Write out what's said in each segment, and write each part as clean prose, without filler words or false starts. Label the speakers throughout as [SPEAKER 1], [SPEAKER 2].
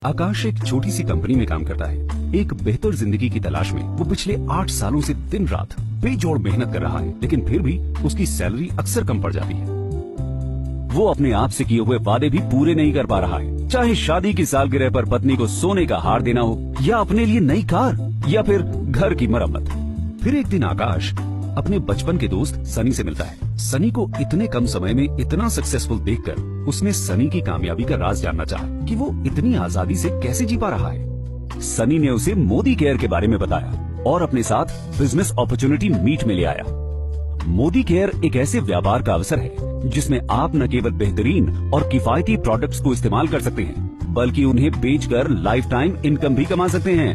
[SPEAKER 1] आकाश एक छोटी सी कंपनी में काम करता है। एक बेहतर जिंदगी की तलाश में वो पिछले 8 सालों से दिन रात बेजोड़ मेहनत कर रहा है, लेकिन फिर भी उसकी सैलरी अक्सर कम पड़ जाती है। वो अपने आप से किए हुए वादे भी पूरे नहीं कर पा रहा है, चाहे शादी की सालगिरह पर पत्नी को सोने का हार देना हो, या अपने लिए नई कार, या फिर घर की मरम्मत। फिर एक दिन आकाश अपने बचपन के दोस्त सनी से मिलता है। सनी को इतने कम समय में इतना सक्सेसफुल देखकर उसने सनी की कामयाबी का राज जानना चाहा कि वो इतनी आजादी से कैसे जी पा रहा है। सनी ने उसे मोदी केयर के बारे में बताया और अपने साथ बिजनेस अपॉर्चुनिटी मीट में ले आया। मोदी केयर एक ऐसे व्यापार का अवसर है जिसमें आप न केवल बेहतरीन और किफायती प्रोडक्ट्स को इस्तेमाल कर सकते हैं, बल्कि उन्हें बेचकर लाइफ टाइम इनकम भी कमा सकते हैं।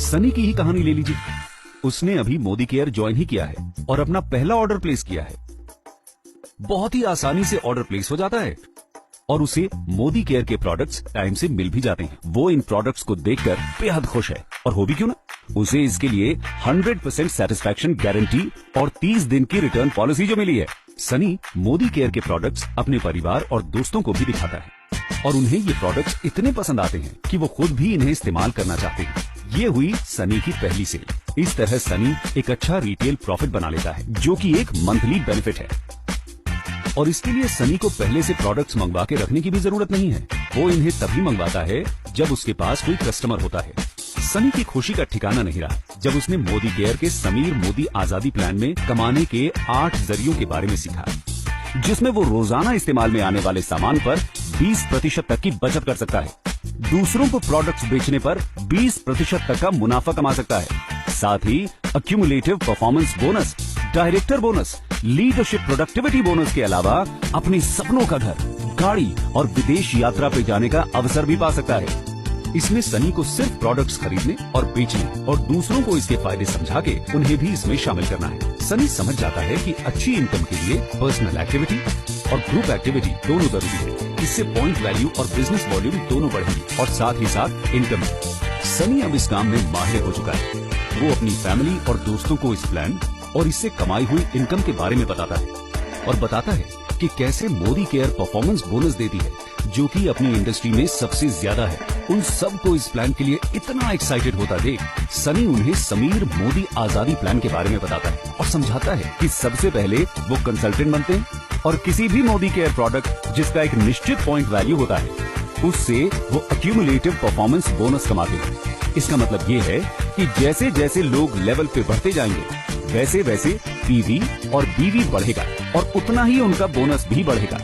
[SPEAKER 1] सनी की ही कहानी ले लीजिए। उसने अभी मोदी केयर ज्वाइन ही किया है और अपना पहला ऑर्डर प्लेस किया है। बहुत ही आसानी से ऑर्डर प्लेस हो जाता है और उसे मोदी केयर के प्रोडक्ट्स टाइम से मिल भी जाते हैं। वो इन प्रोडक्ट्स को देखकर बेहद खुश है, और हो भी क्यों ना। उसे इसके लिए 100% सेटिस्फैक्शन गारंटी और 30 दिन की रिटर्न पॉलिसी जो मिली है। सनी मोदी केयर के प्रोडक्ट्स अपने परिवार और दोस्तों को भी दिखाता है और उन्हें ये प्रोडक्ट्स इतने पसंद आते हैं कि वो खुद भी इन्हें इस्तेमाल करना चाहते हैं। ये हुई सनी की पहली सेल। इस तरह सनी एक अच्छा रिटेल प्रॉफिट बना लेता है, जो कि एक मंथली बेनिफिट है। और इसके लिए सनी को पहले से प्रोडक्ट्स मंगवा के रखने की भी जरूरत नहीं है। वो इन्हें तभी मंगवाता है जब उसके पास कोई कस्टमर होता है। सनी की खुशी का ठिकाना नहीं रहा जब उसने मोदी केयर के समीर मोदी आजादी प्लान में कमाने के 8 जरियों के बारे में सीखा, जिसमें वो रोजाना इस्तेमाल में आने वाले सामान पर 20% तक की बचत कर सकता है, दूसरों को प्रोडक्ट्स बेचने पर 20% तक का मुनाफा कमा सकता है, साथ ही accumulative performance bonus, director bonus, leadership productivity bonus के अलावा अपने सपनों का घर, गाड़ी और विदेश यात्रा पे जाने का अवसर भी पा सकता है। इसमें सनी को सिर्फ प्रोडक्ट्स खरीदने और बेचने और दूसरों को इसके फायदे समझा के उन्हें भी इसमें शामिल करना है। सनी समझ जाता है कि अच्छी इनकम के लिए पर्सनल एक्टिविटी और ग्रुप एक्टिविटी दोनों जरूरी है। इससे पॉइंट वैल्यू और बिजनेस वॉल्यूम दोनों बढ़ेंगी और साथ ही साथ इनकम। सनी अब इस काम में माहिर हो चुका है। वो अपनी फैमिली और दोस्तों को इस प्लान और इससे कमाई हुई इनकम के बारे में बताता है और बताता है कि कैसे मोदी केयर परफॉर्मेंस बोनस देती है, जो कि अपनी इंडस्ट्री में सबसे ज्यादा है। उन सबको इस प्लान के लिए इतना एक्साइटेड होता देख सनी उन्हें समीर मोदी आजादी प्लान के बारे में बताता है और समझाता है कि सबसे पहले वो कंसल्टेंट बनते हैं और किसी भी मोदी केयर प्रोडक्ट जिसका एक निश्चित पॉइंट वैल्यू होता है, उससे वो अक्यूमुलेटिव परफॉर्मेंस बोनस कमाते हैं। इसका मतलब ये है कि जैसे जैसे लोग लेवल पे बढ़ते जाएंगे, वैसे वैसे पीवी और बीवी बढ़ेगा और उतना ही उनका बोनस भी बढ़ेगा।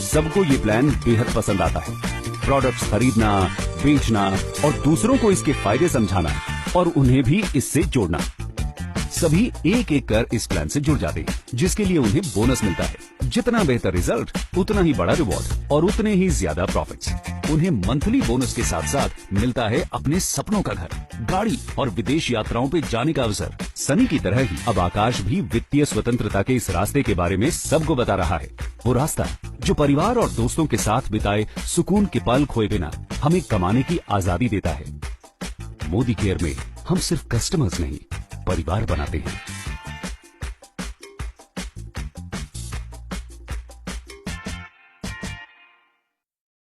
[SPEAKER 1] सबको ये प्लान बेहद पसंद आता है। प्रोडक्ट्स खरीदना, बेचना और दूसरों को इसके फायदे समझाना और उन्हें भी इससे जोड़ना। सभी एक एक कर इस प्लान से जुड़ जाते हैं, जिसके लिए उन्हें बोनस मिलता है। जितना बेहतर रिजल्ट, उतना ही बड़ा रिवॉर्ड और उतने ही ज्यादा प्रॉफिट्स। उन्हें मंथली बोनस के साथ साथ मिलता है अपने सपनों का घर, गाड़ी और विदेश यात्राओं पे जाने का अवसर। सनी की तरह ही अब आकाश भी वित्तीय स्वतंत्रता के इस रास्ते के बारे में सबको बता रहा है। वो रास्ता जो परिवार और दोस्तों के साथ बिताए सुकून के पल खोए बिना हमें कमाने की आजादी देता है। मोदी केयर में हम सिर्फ कस्टमर्स नहीं, परिवार बनाते हैं।